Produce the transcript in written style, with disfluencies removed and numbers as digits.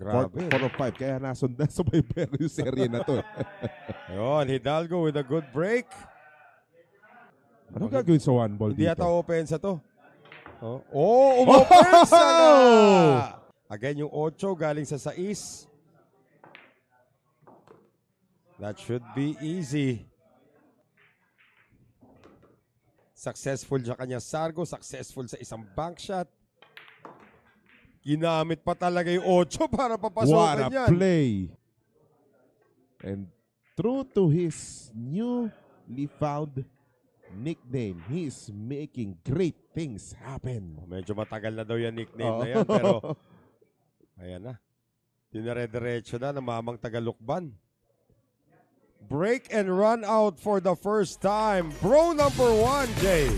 Grabe. 4 of 5. Kaya nasundan sa Bayber yung serye na to. Ayun, Hidalgo with a good break. Ano gagawin sa one ball Hindi dito? yata opensa to. Umopensa na! Again, yung 8 galing sa 6. That should be easy. Successful sa kanya Sargo. Successful sa isang bank shot. Ginamit pa talaga yung 8 para What papasokan a yan. play! And true to his newly found nickname, he's making great things happen. Medyo matagal na daw yan nickname na yan. Pero, ayan na. Dinare-diretso na ng Mamang Tagalukban. Break and run out for the first time. Bro number 1, Jay.